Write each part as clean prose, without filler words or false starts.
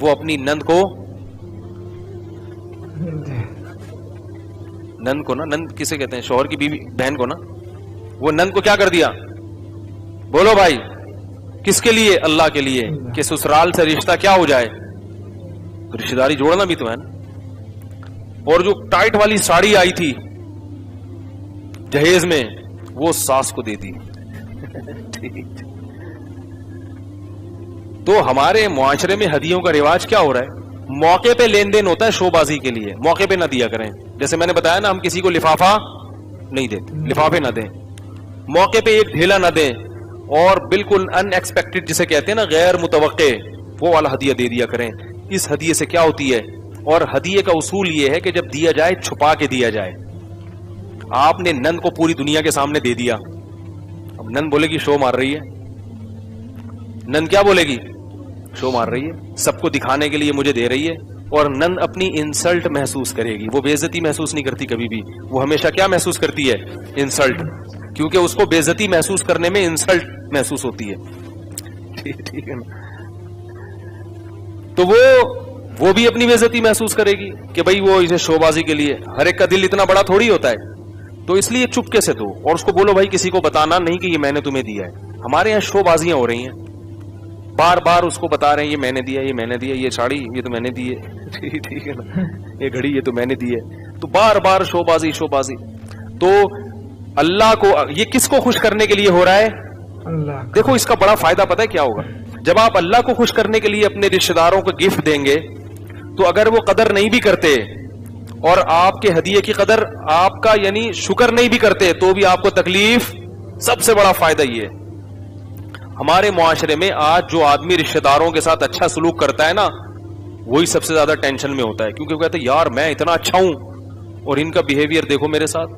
وہ اپنی نند کو نند کسے کہتے ہیں؟ شوہر کی بیوی بہن کو نا. وہ نند کو کیا کر دیا؟ بولو بھائی کس کے لیے؟ اللہ کے لیے، کہ سسرال سے رشتہ کیا ہو جائے، رشتہ داری جوڑنا بھی تو ہے نا. اور جو ٹائٹ والی ساڑی آئی تھی جہیز میں وہ ساس کو دے دی. تو ہمارے معاشرے میں ہدیوں کا رواج کیا ہو رہا ہے؟ موقع پہ لین دین ہوتا ہے شو بازی کے لیے، موقع پہ نہ دیا کریں. جیسے میں نے بتایا نا، ہم کسی کو لفافہ نہیں دیتے، لفافے نہ دیں، موقع پہ ایک ڈھیلا نہ دیں، اور بالکل ان ایکسپیکٹڈ جسے کہتے ہیں نا، غیر متوقع، وہ والا ہدیہ دے دیا کریں. اس ہدیے سے کیا ہوتی ہے؟ اور ہدیے کا اصول یہ ہے کہ جب دیا جائے چھپا کے دیا جائے. آپ نے نند کو پوری دنیا کے سامنے دے دیا، اب نند بولے گی شو مار رہی ہے. نند کیا بولے گی؟ شو مار رہی ہے، سب کو دکھانے کے لیے مجھے دے رہی ہے. اور نند اپنی انسلٹ محسوس کرے گی، وہ بے عزتی محسوس نہیں کرتی کبھی بھی. وہ ہمیشہ کیا محسوس کرتی ہے؟ انسلٹ، کیونکہ اس کو بے عزتی محسوس کرنے میں انسلٹ محسوس ہوتی ہے. ٹھیک ہے نا؟ تو وہ بھی اپنی بے عزتی محسوس کرے گی کہ بھائی وہ اسے شو بازی کے لیے. ہر ایک کا دل اتنا بڑا تھوڑی ہوتا ہے، تو اس لیے چپکے سے دو، اور اس کو بولو بھائی کسی کو بتانا نہیں کہ یہ میں نے تمہیں دیا ہے. ہمارے یہاں شو بازیاں ہو رہی ہیں، بار بار اس کو بتا رہے ہیں یہ میں نے دیا، یہ میں نے دیا، یہ ساڑی یہ تو میں نے دی ہے، ٹھیک ہے نا، یہ گھڑی یہ تو میں نے دی ہے. تو بار بار شو بازی شو بازی. تو اللہ کو یہ کس کو خوش کرنے کے لیے ہو رہا ہے؟ اللہ. دیکھو اس کا بڑا فائدہ پتہ ہے کیا ہوگا؟ جب آپ اللہ کو خوش کرنے کے لیے اپنے رشتہ داروں کو گفٹ دیں گے، تو اگر وہ قدر نہیں بھی کرتے اور آپ کے ہدیے کی قدر آپ کا یعنی شکر نہیں بھی کرتے، تو بھی آپ کو تکلیف. سب سے بڑا فائدہ یہ ہے. ہمارے معاشرے میں آج جو آدمی رشتہ داروں کے ساتھ اچھا سلوک کرتا ہے نا، وہی سب سے زیادہ ٹینشن میں ہوتا ہے، کیونکہ وہ کہتے ہیں یار میں اتنا اچھا ہوں اور ان کا بیہیویئر دیکھو میرے ساتھ.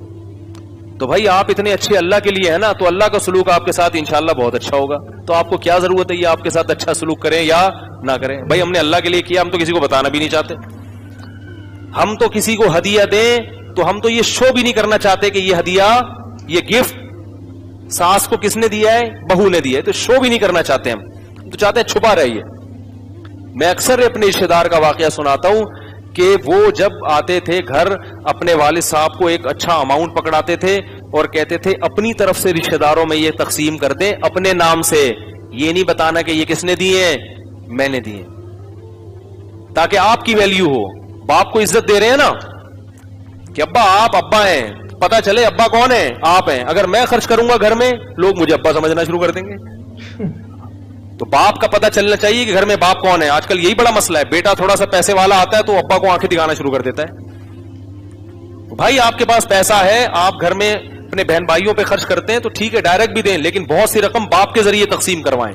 تو بھائی آپ اتنے اچھے اللہ کے لیے ہیں نا، تو اللہ کا سلوک آپ کے ساتھ انشاءاللہ بہت اچھا ہوگا. تو آپ کو کیا ضرورت ہے یہ آپ کے ساتھ اچھا سلوک کریں یا نہ کریں؟ بھائی ہم نے اللہ کے لیے کیا، ہم تو کسی کو بتانا بھی نہیں چاہتے. ہم تو کسی کو ہدیہ دیں تو ہم تو یہ شو بھی نہیں کرنا چاہتے کہ یہ ہدیہ، یہ گفٹ ساس کو کس نے دیا ہے؟ بہو نے دیا ہے. تو شو بھی نہیں کرنا چاہتے، ہم تو چاہتے ہیں چھپا رہیے. میں اکثر اپنے رشتے دار کا واقعہ سناتا ہوں کہ وہ جب آتے تھے گھر، اپنے والد صاحب کو ایک اچھا اماؤنٹ پکڑاتے تھے اور کہتے تھے اپنی طرف سے رشتے داروں میں یہ تقسیم کر دیں اپنے نام سے، یہ نہیں بتانا کہ یہ کس نے دیے ہیں، میں نے دیے، تاکہ آپ کی ویلیو ہو. باپ کو عزت دے رہے ہیں نا کہ ابا آپ ابا ہیں، پتا چلے ابا کون ہے؟ آپ ہیں. اگر میں خرچ کروں گا گھر میں، لوگ مجھے ابا سمجھنا شروع کر دیں گے. تو باپ کا پتا چلنا چاہیے کہ گھر میں باپ کون ہے. آج کل یہی بڑا مسئلہ ہے، بیٹا تھوڑا سا پیسے والا آتا ہے تو ابا کو آنکھیں دکھانا شروع کر دیتا ہے. بھائی آپ کے پاس پیسہ ہے، آپ گھر میں اپنے بہن بھائیوں پہ خرچ کرتے ہیں تو ٹھیک ہے ڈائریکٹ بھی دیں، لیکن بہت سی رقم باپ کے ذریعے تقسیم کروائیں.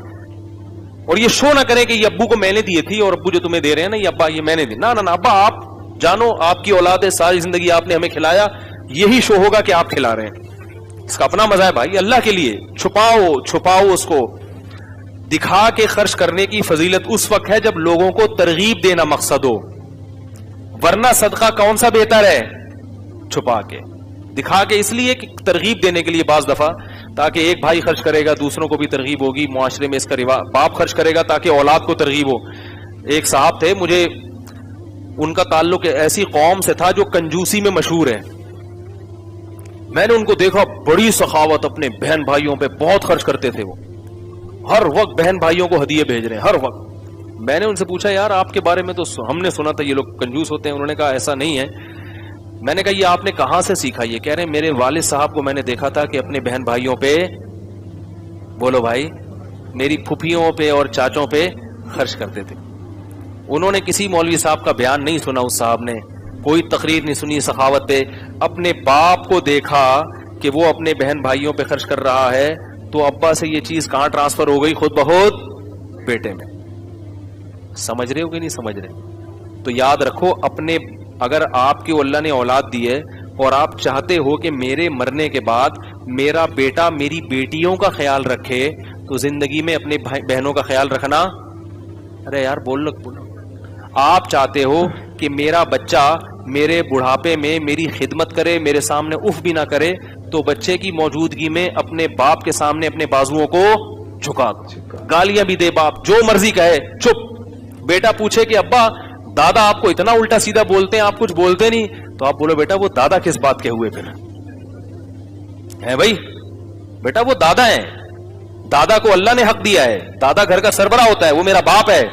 اور یہ شو نہ کریں کہ یہ ابو کو میں نے دیے تھی اور ابو جو تمہیں دے رہے ہیں نا یہ ابا یہ میں نے دی. نہ ابا آپ جانو آپ کی اولاد ہے، ساری زندگی آپ نے ہمیں کھلایا، یہی شو ہوگا کہ آپ کھلا رہے ہیں. اس کا اپنا مزہ ہے بھائی اللہ کے لیے. چھپاؤ اس کو. دکھا کے خرچ کرنے کی فضیلت اس وقت ہے جب لوگوں کو ترغیب دینا مقصد ہو، ورنہ صدقہ کون سا بہتر ہے؟ چھپا کے. دکھا کے اس لیے کہ ترغیب دینے کے لیے بعض دفعہ، تاکہ ایک بھائی خرچ کرے گا دوسروں کو بھی ترغیب ہوگی. معاشرے میں اس کا رواج، باپ خرچ کرے گا تاکہ اولاد کو ترغیب ہو. ایک صاحب تھے، مجھے ان کا تعلق ایسی قوم سے تھا جو کنجوسی میں مشہور ہے. میں نے ان کو دیکھا بڑی سخاوت، اپنے بہن بھائیوں پہ بہت خرچ کرتے تھے. وہ ہر وقت بہن بھائیوں کو ہدیے بھیج رہے ہیں ہر وقت. میں نے ان سے پوچھا یار آپ کے بارے میں تو ہم نے سنا تھا یہ لوگ کنجوس ہوتے ہیں. انہوں نے کہا ایسا نہیں ہے. میں نے کہا یہ آپ نے کہاں سے سیکھا؟ یہ کہہ رہے ہیں میرے والد صاحب کو میں نے دیکھا تھا کہ اپنے بہن بھائیوں پہ، بولو بھائی، میری پھپھیوں پہ اور چاچوں پہ خرچ کرتے تھے. انہوں نے کسی مولوی صاحب کا بیان نہیں سنا، اس صاحب نے کوئی تقریر نہیں سنی سخاوت پہ. اپنے باپ کو دیکھا کہ وہ اپنے بہن بھائیوں پہ خرچ کر رہا ہے تو ابا سے یہ چیز کہاں ٹرانسفر ہو گئی؟ خود بخود بیٹے میں. سمجھ رہے ہو کہ نہیں سمجھ رہے؟ تو یاد رکھو، اپنے اگر آپ کی اللہ نے اولاد دی ہے اور آپ چاہتے ہو کہ میرے مرنے کے بعد میرا بیٹا میری بیٹیوں کا خیال رکھے، تو زندگی میں اپنے بہنوں کا خیال رکھنا. ارے یار بولو. آپ چاہتے ہو کہ میرا بچہ میرے بڑھاپے میں میری خدمت کرے، میرے سامنے اف بھی نہ کرے، تو بچے کی موجودگی میں اپنے باپ کے سامنے اپنے بازوؤں کو جھکا دو. گالیاں بھی دے باپ، جو مرضی کہے چپ، بیٹا پوچھے کہ ابا دادا آپ کو اتنا الٹا سیدھا بولتے ہیں, آپ کچھ بولتے نہیں, تو آپ بولو بیٹا وہ دادا کس بات کے ہوئے پھر ہے بھائی, بیٹا وہ دادا ہیں, دادا کو اللہ نے حق دیا ہے, دادا گھر کا سربراہ ہوتا ہے, وہ میرا باپ ہے,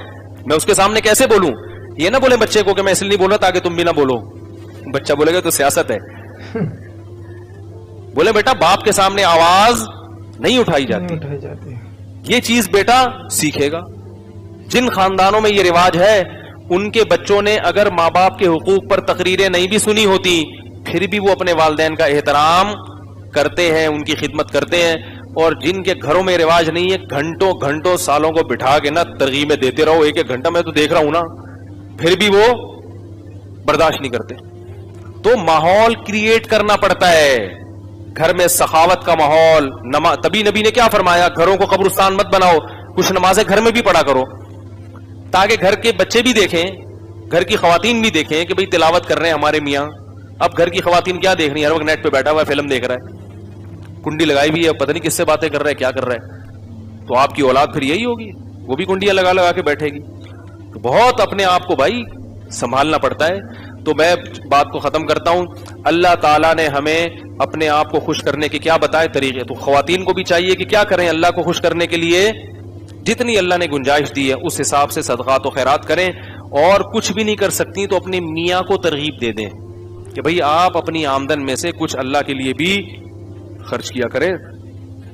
میں اس کے سامنے کیسے بولوں؟ یہ نہ بولے بچے کو کہ میں اس لیے نہیں بول رہا تاکہ تم بھی نہ بولو, بچہ بولے گا تو سیاست ہے. بولے بیٹا باپ کے سامنے آواز نہیں اٹھائی جاتی, یہ چیز بیٹا سیکھے گا. جن خاندانوں میں یہ رواج ہے ان کے بچوں نے اگر ماں باپ کے حقوق پر تقریریں نہیں بھی سنی ہوتی پھر بھی وہ اپنے والدین کا احترام کرتے ہیں, ان کی خدمت کرتے ہیں. اور جن کے گھروں میں رواج نہیں ہے گھنٹوں گھنٹوں سالوں کو بٹھا کے نا ترغیبیں دیتے رہو, ایک ایک گھنٹہ میں تو دیکھ رہا ہوں نا, پھر بھی وہ برداشت نہیں کرتے. تو ماحول کریٹ کرنا پڑتا ہے گھر میں, سخاوت کا ماحول. تبھی نبی نے کیا فرمایا, گھروں کو قبرستان مت بناؤ, کچھ نمازیں گھر میں بھی پڑھا کرو تاکہ گھر کے بچے بھی دیکھیں, گھر کی خواتین بھی دیکھیں کہ بھئی تلاوت کر رہے ہیں ہمارے میاں. اب گھر کی خواتین کیا دیکھ رہی ہیں, ہر وقت نیٹ پہ بیٹھا ہوا ہے فلم دیکھ رہا ہے, کنڈی لگائی بھی ہے, پتہ نہیں کس سے باتیں کر رہا ہے, کیا کر رہا ہے. تو آپ کی اولاد پھر یہی ہوگی, وہ بھی کنڈیاں لگا لگا کے بیٹھے گی. تو بہت اپنے آپ کو بھائی سنبھالنا پڑتا ہے. تو میں بات کو ختم کرتا ہوں. اللہ تعالیٰ نے ہمیں اپنے آپ کو خوش کرنے کے کیا بتائے طریقے, تو خواتین کو بھی چاہیے کہ کیا کریں اللہ کو خوش کرنے کے لیے, جتنی اللہ نے گنجائش دی ہے اس حساب سے صدقات و خیرات کریں. اور کچھ بھی نہیں کر سکتی تو اپنے میاں کو ترغیب دے دیں کہ بھئی آپ اپنی آمدن میں سے کچھ اللہ کے لیے بھی خرچ کیا کریں,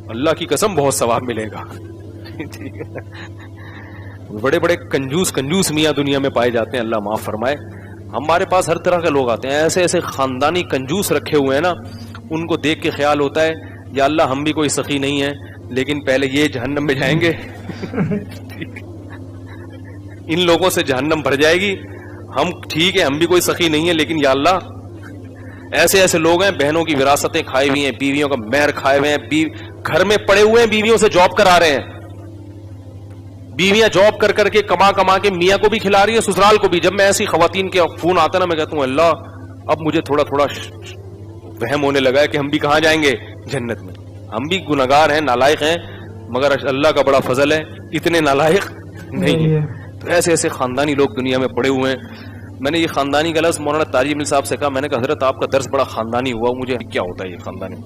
اللہ کی قسم بہت ثواب ملے گا. بڑے بڑے کنجوس میاں دنیا میں پائے جاتے ہیں, اللہ معاف فرمائے. ہمارے پاس ہر طرح کے لوگ آتے ہیں, ایسے ایسے خاندانی کنجوس رکھے ہوئے ہیں نا, ان کو دیکھ کے خیال ہوتا ہے یا اللہ ہم بھی کوئی سخی نہیں ہے لیکن پہلے یہ جہنم میں جائیں گے, ان لوگوں سے جہنم بھر جائے گی. ہم ٹھیک ہے ہم بھی کوئی سخی نہیں ہے لیکن یا اللہ ایسے ایسے لوگ ہیں بہنوں کی وراثتیں کھائی ہوئی ہیں, بیویوں کا مہر کھائے ہوئے ہیں, گھر میں پڑے ہوئے ہیں, بیویوں سے جاب کرا رہے ہیں, بیویاں جاب کر کر کے کما کے میاں کو بھی کھلا رہی ہے سسرال کو بھی. جب میں ایسی خواتین کے فون آتا نا میں کہتا ہوں اللہ اب مجھے تھوڑا وہم ہونے لگا ہے کہ ہم بھی کہاں جائیں گے جنت میں. ہم بھی گناہگار ہیں, نالائق ہیں, مگر اللہ کا بڑا فضل ہے اتنے نالائق نہیں ہیں. تو ایسے ایسے خاندانی لوگ دنیا میں پڑے ہوئے ہیں. میں نے یہ خاندانی کا لفظ مولانا تاجی مل صاحب سے کہا, میں نے کہا حضرت آپ کا درس بڑا خاندانی ہوا, مجھے کیا ہوتا ہے یہ خاندانی,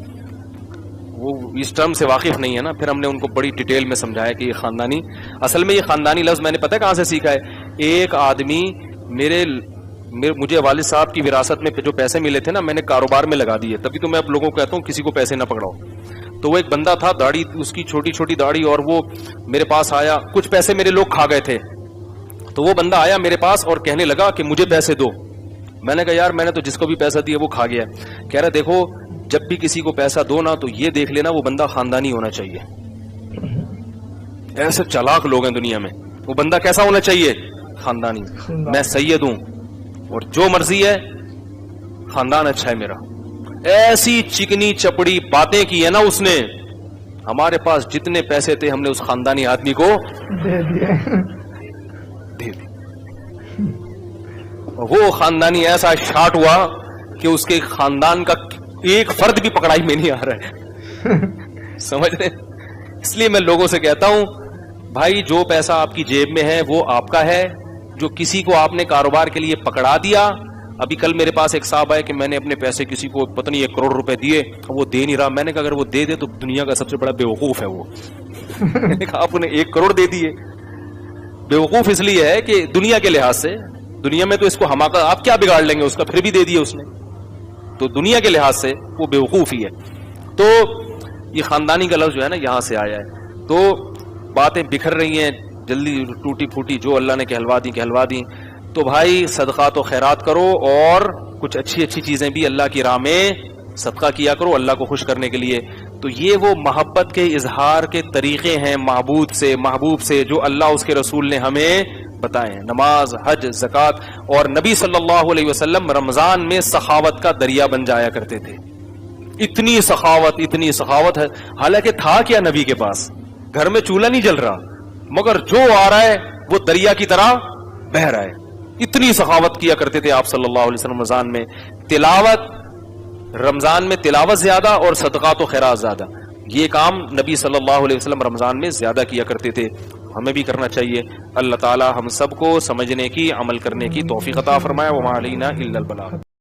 وہ اس ٹرم سے واقف نہیں ہے نا. پھر ہم نے ان کو بڑی ڈیٹیل میں سمجھایا کہ یہ خاندانی, اصل میں یہ خاندانی لفظ میں نے پتہ کہاں سے سیکھا ہے. ایک آدمی مجھے والد صاحب کی وراثت میں جو پیسے ملے تھے نا میں نے کاروبار میں لگا دیے, تبھی تو میں اب لوگوں کو کہتا ہوں کسی کو پیسے نہ پکڑاؤ. تو وہ ایک بندہ تھا, داڑھی اس کی چھوٹی چھوٹی داڑھی, اور وہ میرے پاس آیا, کچھ پیسے میرے لوگ کھا گئے تھے, تو وہ بندہ آیا میرے پاس اور کہنے لگا کہ مجھے پیسے دو. میں نے کہا یار میں نے تو جس کو بھی پیسہ دیا وہ کھا گیا. کہہ رہا دیکھو جب بھی کسی کو پیسہ دو نا تو یہ دیکھ لینا وہ بندہ خاندانی ہونا چاہیے. ایسے چالاک لوگ ہیں دنیا میں, وہ بندہ کیسا ہونا چاہیے, خاندانی. میں سید ہوں اور جو مرضی ہے خاندان اچھا ہے میرا. ایسی چکنی چپڑی باتیں کی ہے نا اس نے, ہمارے پاس جتنے پیسے تھے ہم نے اس خاندانی آدمی کو دے دی. وہ خاندانی ایسا شاٹ ہوا کہ اس کے خاندان کا ایک فرد بھی پکڑائی میں نہیں آ رہا ہے. سمجھ رہے, اس لیے میں لوگوں سے کہتا ہوں بھائی جو پیسہ آپ کی جیب میں ہے وہ آپ کا ہے, جو کسی کو آپ نے کاروبار کے لیے پکڑا دیا. ابھی کل میرے پاس ایک صاحب آئے کہ میں نے اپنے پیسے کسی کو پتہ نہیں 1 کروڑ روپے دیے, وہ دے نہیں رہا. میں نے کہا اگر وہ دے دے تو دنیا کا سب سے بڑا بیوقوف ہے وہ. میں نے کہا آپ انہیں 1 کروڑ دے دیے. بیوقوف اس لیے ہے کہ دنیا کے لحاظ سے, دنیا میں تو اس کو حماقت آپ کیا بگاڑ لیں گے اس کا, پھر بھی دے دیے اس نے, تو دنیا کے لحاظ سے وہ بیوقوف ہی ہے. تو یہ خاندانی کا لفظ جو ہے نا یہاں سے آیا ہے. تو باتیں بکھر رہی ہیں جلدی ٹوٹی پھوٹی, جو اللہ نے کہلوا دی. تو بھائی صدقات و خیرات کرو اور کچھ اچھی اچھی چیزیں بھی اللہ کی راہ میں صدقہ کیا کرو اللہ کو خوش کرنے کے لیے. تو یہ وہ محبت کے اظہار کے طریقے ہیں محبوب سے جو اللہ اس کے رسول نے ہمیں بتائے ہیں. نماز, حج, زکوٰۃ, اور نبی صلی اللہ علیہ وسلم رمضان میں سخاوت کا دریا بن جایا کرتے تھے. اتنی سخاوت ہے, حالانکہ تھا کیا نبی کے پاس, گھر میں چولہا نہیں جل رہا, مگر جو آ رہا ہے وہ دریا کی طرح بہ رہا ہے. اتنی سخاوت کیا کرتے تھے آپ صلی اللہ علیہ وسلم رمضان میں. رمضان میں تلاوت زیادہ اور صدقات و خیرات زیادہ, یہ کام نبی صلی اللہ علیہ وسلم رمضان میں زیادہ کیا کرتے تھے. ہمیں بھی کرنا چاہیے. اللہ تعالی ہم سب کو سمجھنے کی، عمل کرنے کی توفیق عطا فرمائے. وما علینا الا البلاغ.